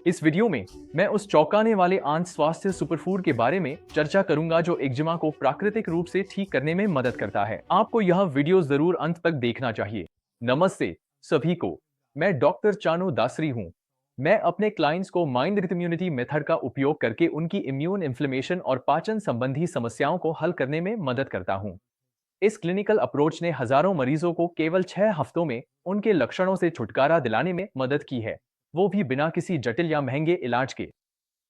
इस वीडियो में मैं उस चौंकाने वाले आंत स्वास्थ्य सुपरफूड के बारे में चर्चा करूंगा जो एक्जिमा को प्राकृतिक रूप से ठीक करने में मदद करता है। आपको यह वीडियो जरूर अंत तक देखना चाहिए। नमस्ते सभी को, मैं डॉक्टर चानू दासरी हूँ। मैं अपने क्लाइंट्स को माइंड इम्यूनिटी मेथड का उपयोग करके उनकी इम्यून इन्फ्लेमेशन और पाचन संबंधी समस्याओं को हल करने में मदद करता हूँ। इस क्लिनिकल अप्रोच ने हजारों मरीजों को केवल 6 हफ्तों में उनके लक्षणों से छुटकारा दिलाने में मदद की है, वो भी बिना किसी जटिल या महंगे इलाज के।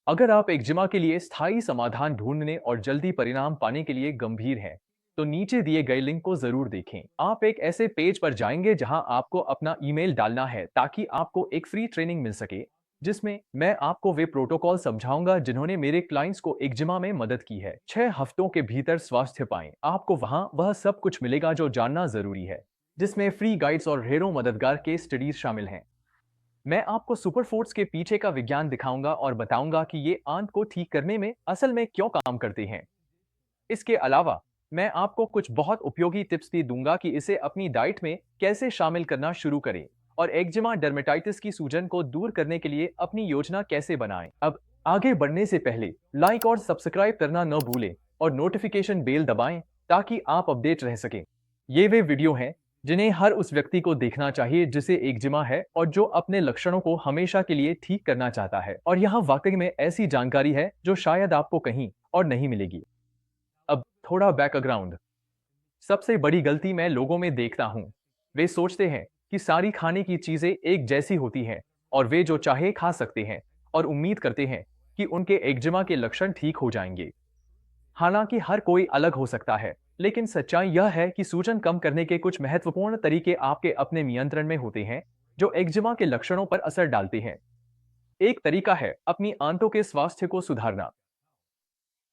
अगर आप एक्जिमा के लिए स्थायी समाधान ढूंढने और जल्दी परिणाम पाने के लिए गंभीर हैं, तो नीचे दिए गए लिंक को जरूर देखें। आप एक ऐसे पेज पर जाएंगे जहां आपको अपना ईमेल डालना है ताकि आपको एक फ्री ट्रेनिंग मिल सके, जिसमें मैं आपको वे प्रोटोकॉल समझाऊंगा जिन्होंने मेरे क्लाइंट्स को एक्जिमा में मदद की है। 6 हफ्तों के भीतर स्वास्थ्य पाएं। आपको वहां वह सब कुछ मिलेगा जो जानना जरूरी है, जिसमें फ्री गाइड्स और ढेरों मददगार केस स्टडीज शामिल हैं। मैं आपको सुपरफूड्स के पीछे का विज्ञान दिखाऊंगा और बताऊंगा कि ये आंत को ठीक करने में असल में क्यों काम करते हैं। इसके अलावा मैं आपको कुछ बहुत उपयोगी टिप्स भी दूंगा कि इसे अपनी डाइट में कैसे शामिल करना शुरू करें और एक्जिमा डर्मेटाइटिस की सूजन को दूर करने के लिए अपनी योजना कैसे बनाएं। अब आगे बढ़ने से पहले लाइक और सब्सक्राइब करना न भूलें और नोटिफिकेशन बेल दबाएं ताकि आप अपडेट रह सकें। ये वे वीडियो हैं जिन्हें हर उस व्यक्ति को देखना चाहिए जिसे एक्जिमा है और जो अपने लक्षणों को हमेशा के लिए ठीक करना चाहता है। और यहाँ वाकई में ऐसी जानकारी है जो शायद आपको कहीं और नहीं मिलेगी। अब थोड़ा बैकग्राउंड। सबसे बड़ी गलती मैं लोगों में देखता हूं, वे सोचते हैं कि सारी खाने की चीजें एक जैसी होती हैं और वे जो चाहे खा सकते हैं और उम्मीद करते हैं कि उनके एक्जिमा के लक्षण ठीक हो जाएंगे। हालांकि हर कोई अलग हो सकता है, लेकिन सच्चाई यह है कि सूजन कम करने के कुछ महत्वपूर्ण तरीके आपके अपने नियंत्रण में होते हैं जो एक्जिमा के लक्षणों पर असर डालते हैं। एक तरीका है अपनी आंतों के स्वास्थ्य को सुधारना।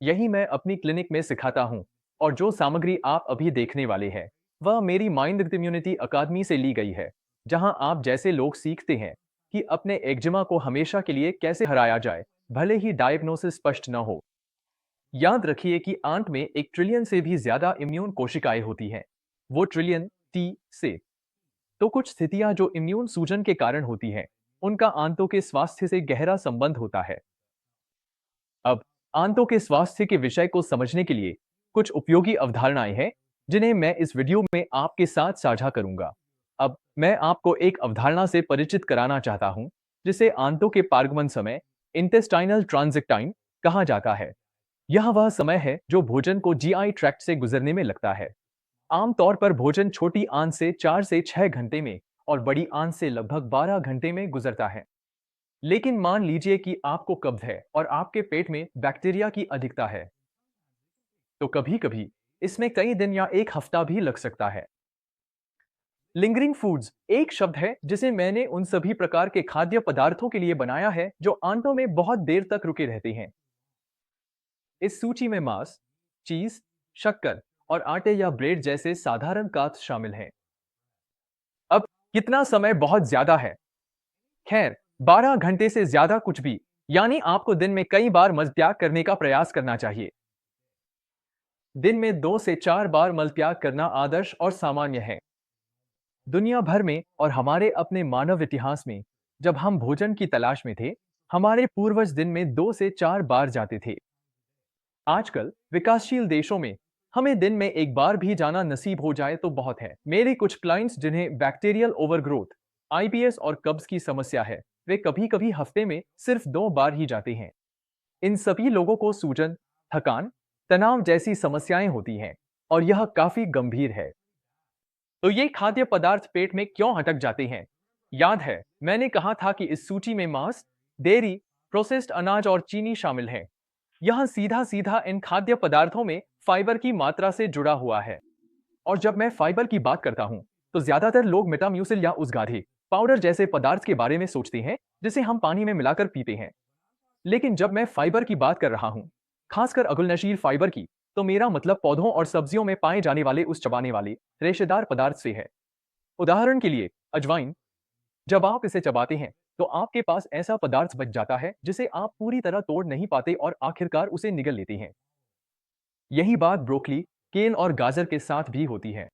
यही मैं अपनी क्लिनिक में सिखाता हूं और जो सामग्री आप अभी देखने वाले हैं वह मेरी माइंड इम्यूनिटी अकादमी से ली गई है, जहां आप जैसे लोग सीखते हैं कि अपने एक्जिमा को हमेशा के लिए कैसे हराया जाए, भले ही डायग्नोसिस स्पष्ट न हो। याद रखिए कि आंत में 1 ट्रिलियन से भी ज्यादा इम्यून कोशिकाएं होती हैं, वो ट्रिलियन टी से। तो कुछ स्थितियां जो इम्यून सूजन के कारण होती हैं, उनका आंतों के स्वास्थ्य से गहरा संबंध होता है। अब आंतों के स्वास्थ्य के विषय को समझने के लिए कुछ उपयोगी अवधारणाएं हैं जिन्हें मैं इस वीडियो में आपके साथ साझा करूंगा। अब मैं आपको एक अवधारणा से परिचित कराना चाहता हूं जिसे आंतों के पारगमन समय, इंटेस्टाइनल ट्रांजिट टाइम, कहा जाता है। यह वह समय है जो भोजन को जीआई ट्रैक्ट से गुजरने में लगता है। आमतौर पर भोजन छोटी आंत से 4 से 6 घंटे में और बड़ी आंत से लगभग 12 घंटे में गुजरता है। लेकिन मान लीजिए कि आपको कब्ज है और आपके पेट में बैक्टीरिया की अधिकता है, तो कभी कभी इसमें कई दिन या एक हफ्ता भी लग सकता है। लिंगरिंग फूड्स एक शब्द है जिसे मैंने उन सभी प्रकार के खाद्य पदार्थों के लिए बनाया है जो आंतों में बहुत देर तक रुके रहते हैं। इस सूची में मांस, चीज, शक्कर और आटे या ब्रेड जैसे साधारण कार्ब्स शामिल हैं। अब कितना समय बहुत ज्यादा है? खैर, 12 घंटे से ज्यादा कुछ भी, यानी आपको दिन में कई बार मलत्याग करने का प्रयास करना चाहिए। दिन में 2 से 4 बार मलत्याग करना आदर्श और सामान्य है। दुनिया भर में और हमारे अपने मानव इतिहास में, जब हम भोजन की तलाश में थे, हमारे पूर्वज दिन में 2 से 4 बार जाते थे। आजकल विकासशील देशों में हमें दिन में एक बार भी जाना नसीब हो जाए तो बहुत है। मेरे कुछ क्लाइंट्स जिन्हें बैक्टीरियल ओवरग्रोथ, आईबीएस और कब्ज की समस्या है, वे कभी कभी हफ्ते में सिर्फ 2 बार ही जाते हैं। इन सभी लोगों को सूजन, थकान, तनाव जैसी समस्याएं होती हैं और यह काफी गंभीर है। तो ये खाद्य पदार्थ पेट में क्यों अटक जाते हैं? याद है मैंने कहा था कि इस सूची में मांस, डेयरी, प्रोसेस्ड अनाज और चीनी शामिल है। यह सीधा सीधा इन खाद्य पदार्थों में फाइबर की मात्रा से जुड़ा हुआ है। और जब मैं फाइबर की बात करता हूं, तो ज्यादातर लोग मेटाम्यूसिल या उस गाढ़े पाउडर जैसे पदार्थ के बारे में सोचते हैं जिसे हम पानी में मिलाकर पीते हैं। लेकिन जब मैं फाइबर की बात कर रहा हूं, खासकर अघुलनशील फाइबर की, तो मेरा मतलब पौधों और सब्जियों में पाए जाने वाले उस चबाने वाले रेशेदार पदार्थ से है। उदाहरण के लिए अजवाइन। जब आप इसे चबाते हैं तो आपके पास ऐसा पदार्थ बच जाता है जिसे आप पूरी तरह तोड़ नहीं पाते और आखिरकार उसे निगल लेते हैं। यही बात ब्रोकली, केल और गाजर के साथ भी होती है।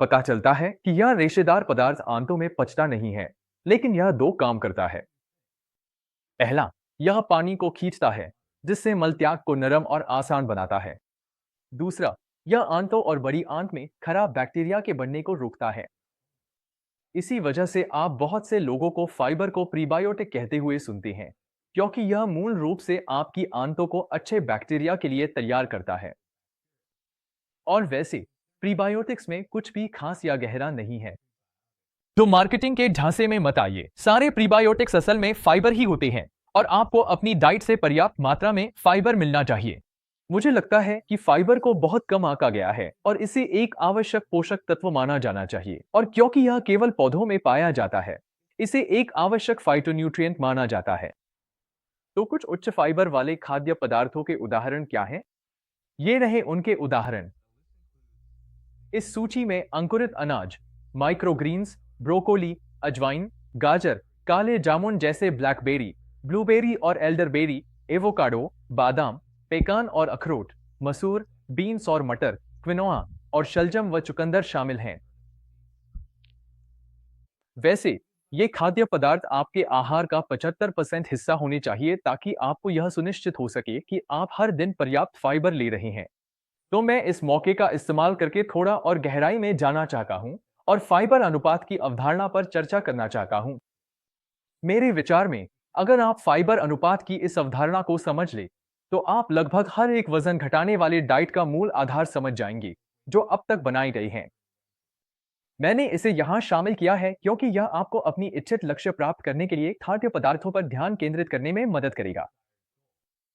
पता चलता है कि यह रेशेदार पदार्थ आंतों में पचता नहीं है, लेकिन यह 2 काम करता है। पहला, यह पानी को खींचता है, जिससे मलत्याग को नरम और आसान बनाता है। दूसरा, यह आंतों और बड़ी आंत में खराब बैक्टीरिया के बढ़ने को रोकता है। इसी वजह से आप बहुत से लोगों को फाइबर को प्रीबायोटिक कहते हुए सुनते हैं, क्योंकि यह मूल रूप से आपकी आंतों को अच्छे बैक्टीरिया के लिए तैयार करता है। और वैसे प्रीबायोटिक्स में कुछ भी खास या गहरा नहीं है, तो मार्केटिंग के ढांचे में मत आइए। सारे प्रीबायोटिक्स असल में फाइबर ही होते हैं और आपको अपनी डाइट से पर्याप्त मात्रा में फाइबर मिलना चाहिए। मुझे लगता है कि फाइबर को बहुत कम आंका गया है और इसे एक आवश्यक पोषक तत्व माना जाना चाहिए, और क्योंकि यह केवल पौधों में पाया जाता है, इसे एक आवश्यक फाइटोन्यूट्रिएंट माना जाता है। तो कुछ उच्च फाइबर वाले खाद्य पदार्थों के उदाहरण क्या हैं? ये रहे उनके उदाहरण। इस सूची में अंकुरित अनाज, माइक्रोग्रीन्स, ब्रोकोली, अजवाइन, गाजर, काले जामुन जैसे ब्लैकबेरी, ब्लूबेरी और एल्डरबेरी, एवोकाडो, बादाम, पेकान और अखरोट, मसूर, बीन्स और मटर, क्विनोआ और शलजम व चुकंदर शामिल हैं। वैसे ये खाद्य पदार्थ आपके आहार का 75% हिस्सा होने चाहिए, ताकि आपको यह सुनिश्चित हो सके कि आप हर दिन पर्याप्त फाइबर ले रहे हैं। तो मैं इस मौके का इस्तेमाल करके थोड़ा और गहराई में जाना चाहता हूं और फाइबर अनुपात की अवधारणा पर चर्चा करना चाहता हूं। मेरे विचार में, अगर आप फाइबर अनुपात की इस अवधारणा को समझ ले, तो आप लगभग हर एक वजन घटाने वाले डाइट का मूल आधार समझ जाएंगे जो अब तक बनाई गई है। मैंने इसे यहां शामिल किया है क्योंकि यह आपको अपनी इच्छित लक्ष्य प्राप्त करने के लिए खाद्य पदार्थों पर ध्यान केंद्रित करने में मदद करेगा।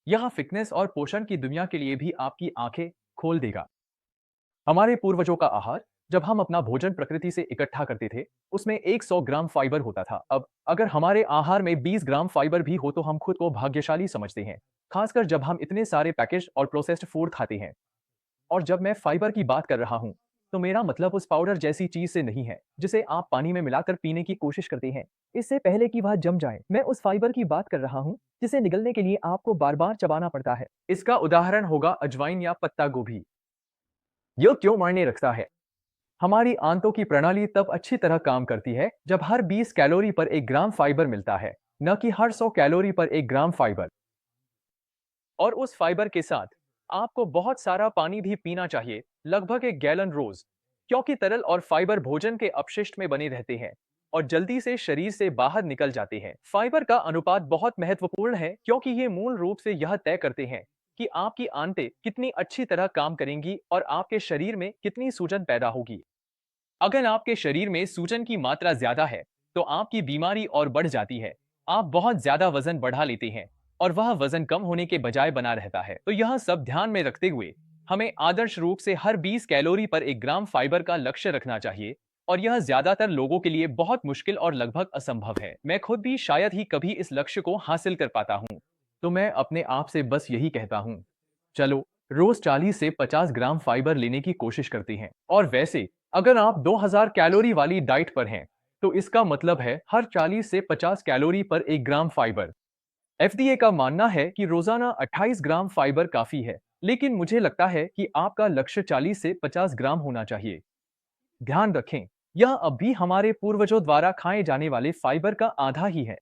यह फिटनेस और पोषण की दुनिया के लिए भी आपकी आंखें खोल देगा। हमारे पूर्वजों का आहार, जब हम अपना भोजन प्रकृति से इकट्ठा करते थे, उसमें 100 ग्राम फाइबर होता था। अब अगर हमारे आहार में 20 ग्राम फाइबर भी हो तो हम खुद को भाग्यशाली समझते हैं, खासकर जब हम इतने सारे पैकेज और प्रोसेस्ड फूड खाते हैं। और जब मैं फाइबर की बात कर रहा हूं, तो मेरा मतलब उस पाउडर जैसी चीज से नहीं है जिसे आप पानी में मिलाकर पीने की कोशिश करते हैं इससे पहले कि वह जम जाए। मैं उस फाइबर की बात कर रहा हूं जिसे निगलने के लिए आपको बार बार चबाना पड़ता है। इसका उदाहरण होगा अजवाइन या पत्ता गोभी। यह क्यों मायने रखता है? हमारी आंतों की प्रणाली तब अच्छी तरह काम करती है जब हर 20 कैलोरी पर 1 ग्राम फाइबर मिलता है, न कि हर 100 कैलोरी पर 1 ग्राम फाइबर। और उस फाइबर के साथ आपको बहुत सारा पानी भी पीना चाहिए, लगभग 1 गैलन रोज, क्योंकि तरल और फाइबर भोजन के अपशिष्ट में बने रहते हैं और जल्दी से शरीर से बाहर निकल जाते हैं। फाइबर का अनुपात बहुत महत्वपूर्ण है क्योंकि ये मूल रूप से यह तय करते हैं कि आपकी आंतें कितनी अच्छी तरह काम करेंगी और आपके शरीर में कितनी सूजन पैदा होगी। अगर आपके शरीर में सूजन की मात्रा ज्यादा है, तो आपकी बीमारी और बढ़ जाती है। आप बहुत ज्यादा वजन बढ़ा लेते हैं और वह वजन कम होने के बजाय बना रहता है। तो यह सब ध्यान में रखते हुए हमें आदर्श रूप से हर 20 कैलोरी पर 1 ग्राम फाइबर का लक्ष्य रखना चाहिए, और यह ज्यादातर लोगों के लिए बहुत मुश्किल और लगभग असंभव है। मैं खुद भी शायद ही कभी इस लक्ष्य को हासिल कर पाता हूँ। तो मैं अपने आप से बस यही कहता हूँ, चलो रोज 40 से 50 ग्राम फाइबर लेने की कोशिश करते हैं। और वैसे अगर आप 2000 कैलोरी वाली डाइट पर हैं, तो इसका मतलब है हर 40 से 50 कैलोरी पर 1 ग्राम फाइबर। एफडीए का मानना है कि रोजाना 28 ग्राम फाइबर काफी है, लेकिन मुझे लगता है कि आपका लक्ष्य 40 से 50 ग्राम होना चाहिए। ध्यान रखें, यह अब भी हमारे पूर्वजों द्वारा खाए जाने वाले फाइबर का आधा ही है।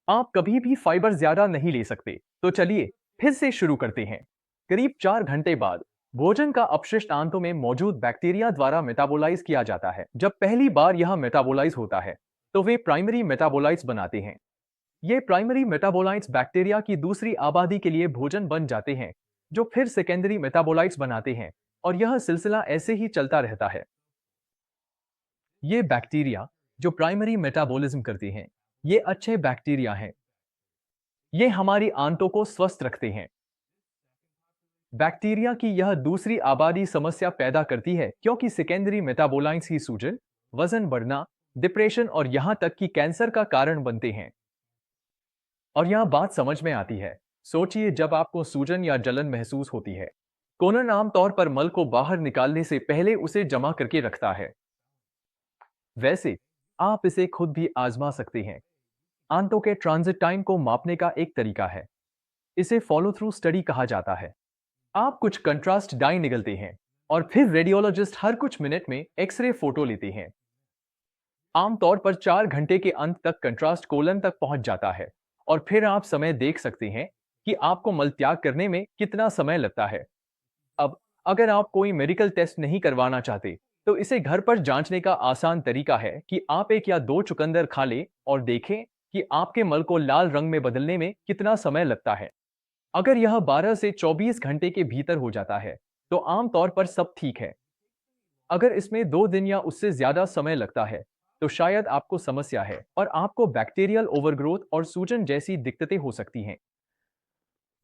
आप कभी भी फाइबर ज्यादा नहीं ले सकते। तो चलिए फिर से शुरू करते हैं। करीब 4 घंटे बाद भोजन का अपशिष्ट आंतों में मौजूद बैक्टीरिया द्वारा मेटाबोलाइज किया जाता है। जब पहली बार यह मेटाबोलाइज होता है, तो वे प्राइमरी मेटाबोलाइट्स बनाते हैं। ये प्राइमरी मेटाबोलाइट्स बैक्टीरिया की दूसरी आबादी के लिए भोजन बन जाते हैं, जो फिर सेकेंडरी मेटाबोलाइट्स बनाते हैं, और यह सिलसिला ऐसे ही चलता रहता है। ये बैक्टीरिया जो प्राइमरी मेटाबॉलिज्म करते हैं, ये अच्छे बैक्टीरिया हैं। ये हमारी आंतों को स्वस्थ रखते हैं। बैक्टीरिया की यह दूसरी आबादी समस्या पैदा करती है क्योंकि सेकेंडरी मेटाबोलाइट्स की सूजन, वजन बढ़ना, डिप्रेशन और यहां तक कि कैंसर का कारण बनते हैं। और यह बात समझ में आती है। सोचिए, जब आपको सूजन या जलन महसूस होती है, कोलन आमतौर पर मल को बाहर निकालने से पहले उसे जमा करके रखता है। वैसे आप इसे खुद भी आजमा सकते हैं। आंतों के ट्रांजिट टाइम को मापने का एक तरीका है। इसे फॉलो थ्रू स्टडी कहा जाता है। आप कुछ कंट्रास्ट डाई निगलते हैं और फिर रेडियोलॉजिस्ट हर कुछ मिनट में एक्सरे फोटो लेते हैं। आमतौर पर 4 घंटे के अंत तक कंट्रास्ट कोलन तक पहुंच जाता है और फिर आप समय देख सकते हैं कि आपको मल त्याग करने में कितना समय लगता है। अब अगर आप कोई मेडिकल टेस्ट नहीं करवाना चाहते, तो इसे घर पर जांचने का आसान तरीका है कि आप 1 या 2 चुकंदर खा लें और देखें कि आपके मल को लाल रंग में बदलने में कितना समय लगता है। अगर यह 12 से 24 घंटे के भीतर हो जाता है, तो आमतौर पर सब ठीक है। अगर इसमें 2 दिन या उससे ज्यादा समय लगता है, तो शायद आपको समस्या है और आपको बैक्टीरियल ओवरग्रोथ और सूजन जैसी दिक्कतें हो सकती हैं।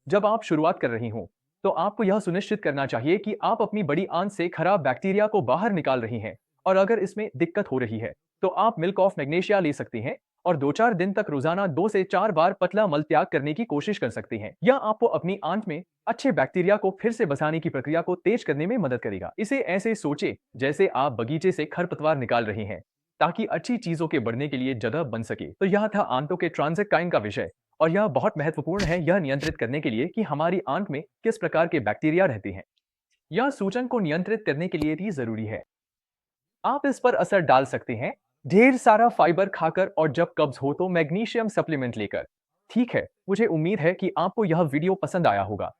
जब आप शुरुआत कर रही हों, तो आपको यह सुनिश्चित करना चाहिए कि आप अपनी बड़ी आंत से खराब बैक्टीरिया को बाहर निकाल रही हैं, और अगर इसमें दिक्कत हो रही है, तो आप मिल्क ऑफ मैग्नीशिया ले सकती हैं और 2-4 दिन तक रोजाना 2 से 4 बार पतला मल त्याग करने की कोशिश कर सकती हैं। यह आपको अपनी आंत में अच्छे बैक्टीरिया को फिर से बसाने की प्रक्रिया को तेज करने में मदद करेगा। इसे ऐसे सोचे जैसे आप बगीचे से खरपतवार निकाल रहे हैं, ताकि अच्छी चीजों के बढ़ने के लिए जगह बन सके। तो यह था आंतों के ट्रांजिट टाइम का विषय, और यह बहुत महत्वपूर्ण है यह नियंत्रित करने के लिए कि हमारी आंत में किस प्रकार के बैक्टीरिया रहते हैं। यह सूजन को नियंत्रित करने के लिए भी जरूरी है। आप इस पर असर डाल सकते हैं ढेर सारा फाइबर खाकर और जब कब्ज हो तो मैग्नीशियम सप्लीमेंट लेकर। ठीक है, मुझे उम्मीद है कि आपको यह वीडियो पसंद आया होगा।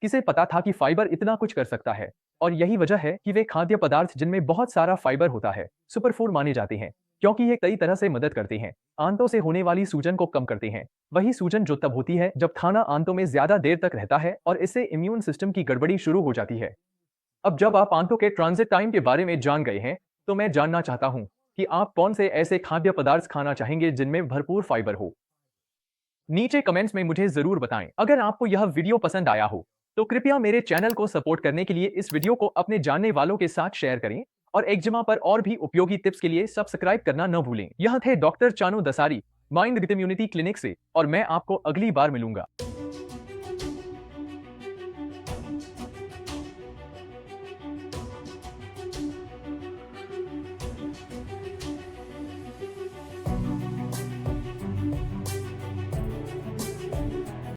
किसे पता था कि फाइबर इतना कुछ कर सकता है, और यही वजह है कि वे खाद्य पदार्थ जिनमें बहुत सारा फाइबर होता है सुपरफूड माने जाते हैं, क्योंकि ये कई तरह से मदद करते हैं। आंतों से होने वाली सूजन को कम करते हैं। वही सूजन जो तब होती है जब खाना आंतों में ज्यादा देर तक रहता है और इससे इम्यून सिस्टम की गड़बड़ी शुरू हो जाती है। अब जब आप आंतों के ट्रांजिट टाइम के बारे में जान गए हैं, तो मैं जानना चाहता हूं कि आप कौन से ऐसे खाद्य पदार्थ खाना चाहेंगे जिनमें भरपूर फाइबर हो। नीचे कमेंट्स में मुझे जरूर बताएं। अगर आपको यह वीडियो पसंद आया हो, तो कृपया मेरे चैनल को सपोर्ट करने के लिए इस वीडियो को अपने जानने वालों के साथ शेयर करें, और एक्जिमा पर और भी उपयोगी टिप्स के लिए सब्सक्राइब करना न भूलें। यह थे doctor Chanu Dasari, mind with immunity clinic से, और मैं आपको अगली बार मिलूंगा।